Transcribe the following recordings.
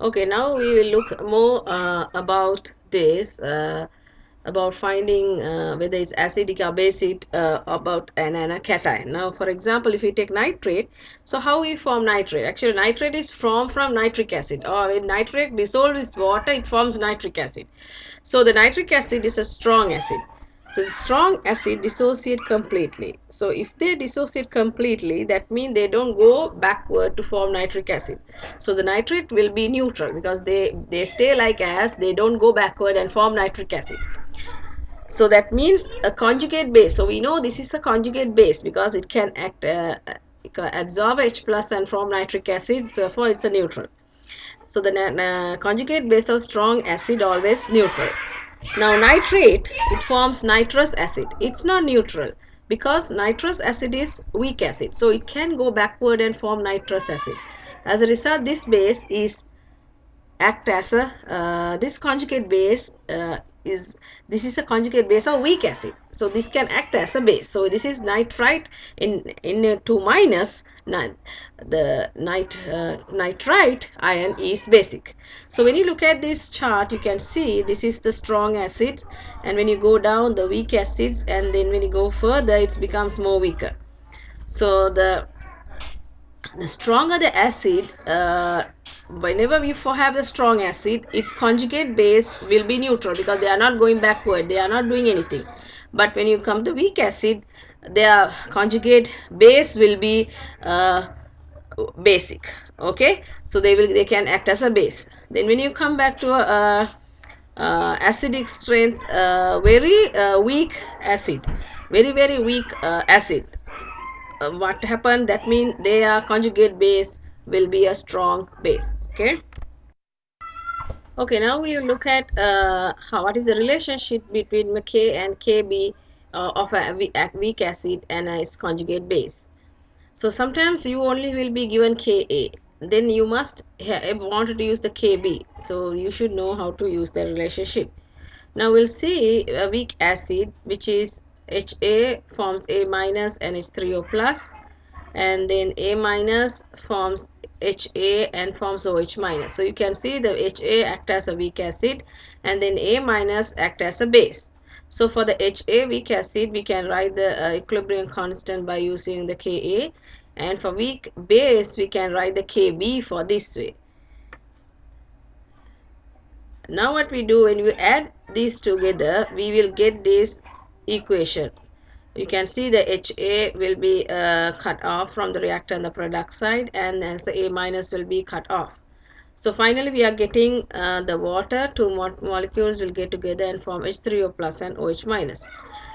Okay, now we will look more about this, about finding whether it's acidic or basic, about an cation. Now, for example, if you take nitrate, so how we form nitrate? Actually, nitrate is formed from nitric acid, or when nitrate dissolves water, it forms nitric acid. So the nitric acid is a strong acid. So strong acid dissociate completely. So if they dissociate completely, that means they don't go backward to form nitric acid. So the nitrate will be neutral because they stay like as, they don't go backward and form nitric acid. So that means a conjugate base. So we know this is a conjugate base because it can act absorb H plus and form nitric acid. So therefore it's a neutral. So the conjugate base of strong acid always neutral. Now nitrate, it forms nitrous acid. It's not neutral because nitrous acid is weak acid. So it can go backward and form nitrous acid. As a result, this base is act as a this conjugate base is a conjugate base of weak acid, so this can act as a base. So this is nitrite in 2 minus the nitrite ion is basic. So when you look at this chart, you can see this is the strong acid, and when you go down the weak acids, and then when you go further it becomes more weaker. So the stronger the acid, whenever we have the strong acid, its conjugate base will be neutral because they are not going backward, they are not doing anything. But when you come to weak acid, their conjugate base will be basic. Okay, so they can act as a base. Then when you come back to acidic strength, very weak acid, very weak acid, what happened, that means their conjugate base will be a strong base. Okay, now we will look at what is the relationship between K and Kb of a weak acid and its conjugate base. So sometimes you only will be given Ka, then you must want to use the Kb, so you should know how to use the relationship. Now we'll see a weak acid, which is Ha forms A minus and H3O plus, and then A minus forms Ha and forms OH minus. So you can see the Ha act as a weak acid, and then A minus act as a base. So for the Ha weak acid, we can write the equilibrium constant by using the Ka, and for weak base we can write the Kb for this way. Now what we do, when we add these together, we will get this equation. You can see the Ha will be cut off from the reactor on the product side, and then so A minus will be cut off. So finally we are getting the water, two molecules will get together and form H3O plus and OH minus.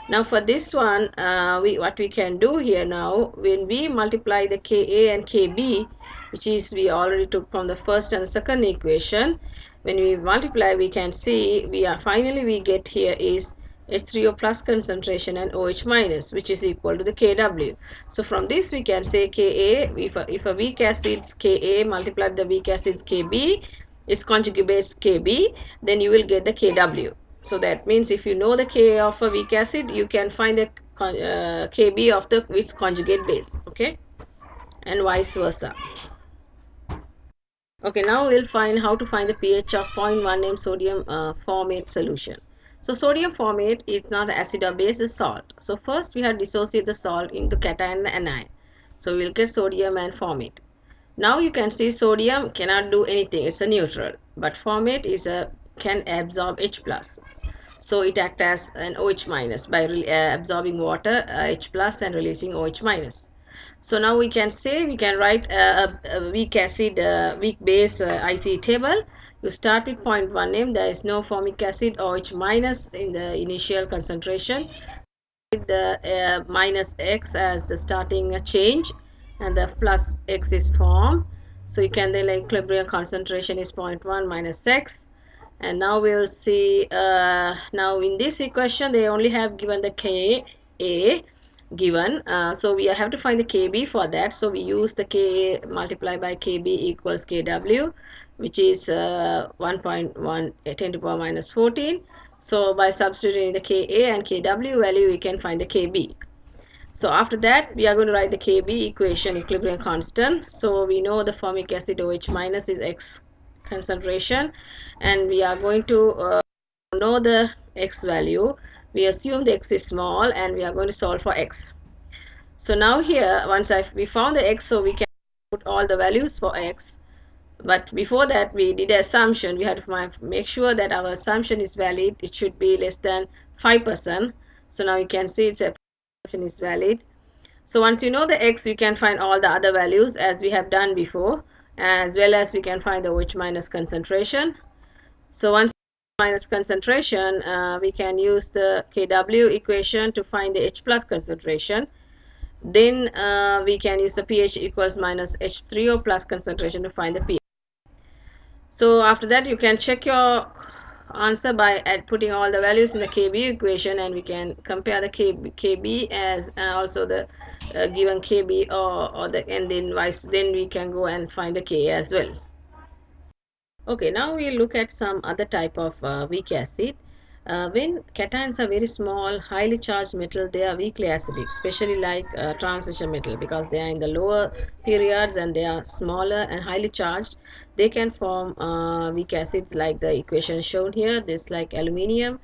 Now for this one, what we can do here now, when we multiply the Ka and Kb, which is we already took from the first and second equation, when we multiply, we can see finally we get here is H3O plus concentration and OH minus, which is equal to the Kw. So from this we can say Ka, if a weak acid's Ka multiplied the weak acid's Kb, its conjugate base Kb, then you will get the Kw. So that means if you know the Ka of a weak acid, you can find the Kb of its conjugate base. Okay, and vice versa. Okay, now we'll find how to find the pH of 0.1 m sodium formate solution. So sodium formate is not acid or base, it's salt. So first we have to dissociate the salt into cation and anion. So we'll get sodium and formate. Now you can see sodium cannot do anything, it's a neutral, but formate is can absorb H plus. So it acts as an OH minus by absorbing water H plus and releasing OH minus. So now we can say, we can write a weak acid, weak base IC table. You start with 0.1 m, there is no formic acid OH minus in the initial concentration. With the minus X as the starting change, and the plus X is formed. So you can then equilibrium concentration is 0.1 minus X. And now we will see, now in this equation they only have given the Ka given, so we have to find the Kb for that. So we use the Ka multiplied by Kb equals Kw, which is 1.1 10 to the power minus 14. So by substituting the Ka and Kw value, we can find the Kb. So after that, we are going to write the Kb equation, equilibrium constant. So we know the formic acid OH minus is X concentration, and we are going to know the x value. We assume the x is small and we are going to solve for x. So now here, once we found the x, so we can put all the values for x. But before that, we did an assumption. We had to make sure that our assumption is valid. It should be less than 5%. So now you can see it's a assumption is valid. So once you know the x, you can find all the other values as we have done before, as well as we can find the OH minus concentration. So once minus concentration, we can use the Kw equation to find the H plus concentration. Then we can use the pH equals minus H3O plus concentration to find the pH. So after that, you can check your answer by putting all the values in the Kb equation, and we can compare the Kb as also the given Kb or the, and then we can go and find the Ka as well. Okay, now we'll look at some other type of weak acid. When cations are very small, highly charged metal, they are weakly acidic, especially like transition metal, because they are in the lower periods and they are smaller and highly charged. They can form weak acids like the equation shown here. This like aluminium.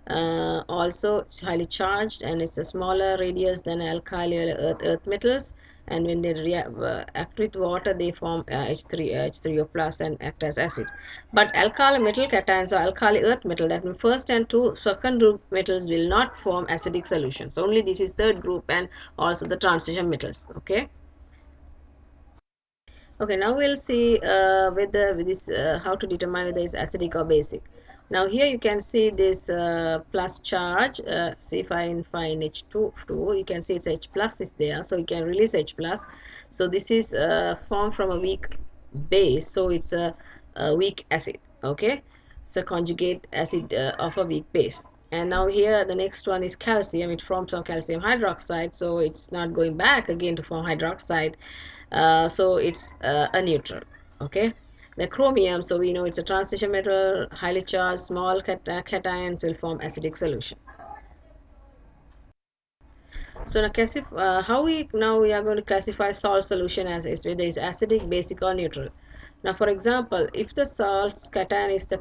Also, it's highly charged and it's a smaller radius than alkali or earth metals. And when they act with water, they form H3O plus and act as acids. But alkali metal cations or alkali earth metal, that means first and second group metals, will not form acidic solutions. Only this is third group and also the transition metals. Okay. Okay, now we'll see whether this how to determine whether it's acidic or basic. Now here you can see this plus charge. See if I find H2, you can see it's H plus is there, so you can release H plus. So this is formed from a weak base, so it's a weak acid. Okay, it's a conjugate acid of a weak base. And now here the next one is calcium. It forms some calcium hydroxide, so it's not going back again to form hydroxide. So it's a neutral. Okay. The chromium, so we know it's a transition metal, highly charged, small cations will form acidic solution. So now, how we are going to classify salt solution as is, whether it's acidic, basic, or neutral. Now, for example, if the salt cation is the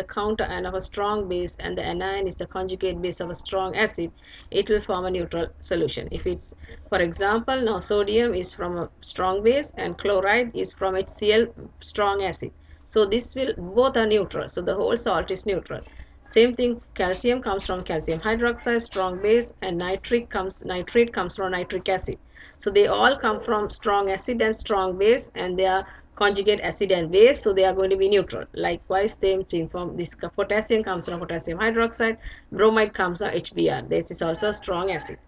counter ion of a strong base and the anion is the conjugate base of a strong acid, it will form a neutral solution. If it's, for example, now sodium is from a strong base and chloride is from HCl strong acid. So this will, both are neutral. So the whole salt is neutral. Same thing, calcium comes from calcium hydroxide, strong base, and nitrate comes from nitric acid. So they all come from strong acid and strong base, and they are conjugate acid and base, so they are going to be neutral. Likewise, same thing, from this potassium comes from potassium hydroxide, bromide comes from HBr. This is also a strong acid.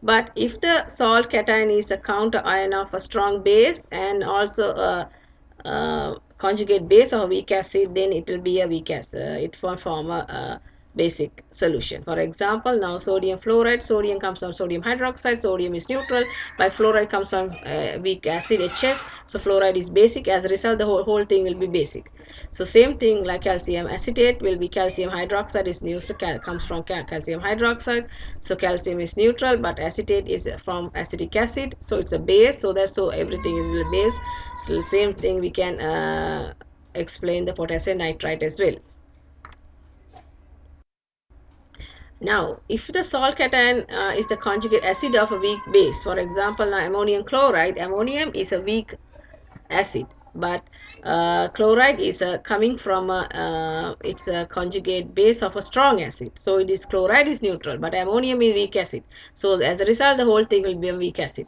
But if the salt cation is a counter ion of a strong base and also a conjugate base of a weak acid, then it will be a weak acid. It will form a basic solution. For example, now sodium fluoride, sodium comes from sodium hydroxide, sodium is neutral, by fluoride comes from weak acid HF, so fluoride is basic. As a result, the whole thing will be basic. So same thing like calcium acetate will be calcium hydroxide is used to comes from calcium hydroxide, so calcium is neutral, but acetate is from acetic acid, so it's a base, so everything is a base. So same thing we can explain the potassium nitrite as well. Now, if the salt cation is the conjugate acid of a weak base, for example, now ammonium chloride, ammonium is a weak acid, but chloride is coming from it's a conjugate base of a strong acid. So it is, chloride is neutral, but ammonium is weak acid. So as a result, the whole thing will be a weak acid.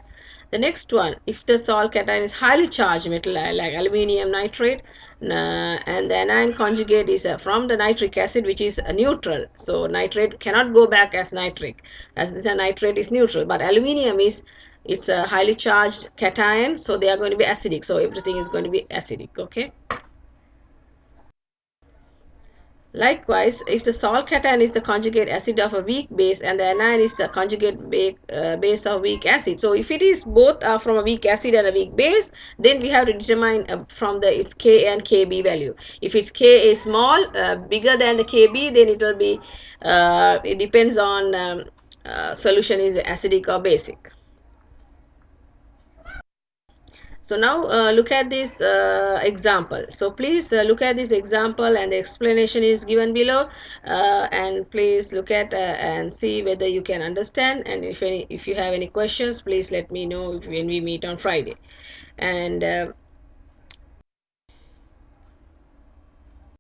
The next one, if the salt cation is highly charged metal like aluminium nitrate, and the anion conjugate is from the nitric acid, which is neutral. So nitrate cannot go back as nitric, as the nitrate is neutral, but aluminium is, it's a highly charged cation, so they are going to be acidic. So everything is going to be acidic. Okay. Likewise, if the salt cation is the conjugate acid of a weak base and the anion is the conjugate base of weak acid, so if it is both from a weak acid and a weak base, then we have to determine from the its K and Kb value. If its K is small, bigger than the Kb, then it will be, it depends on solution is acidic or basic. So now look at this example. So please look at this example, and the explanation is given below, and please look at and see whether you can understand, and if you have any questions, please let me know when we meet on Friday. And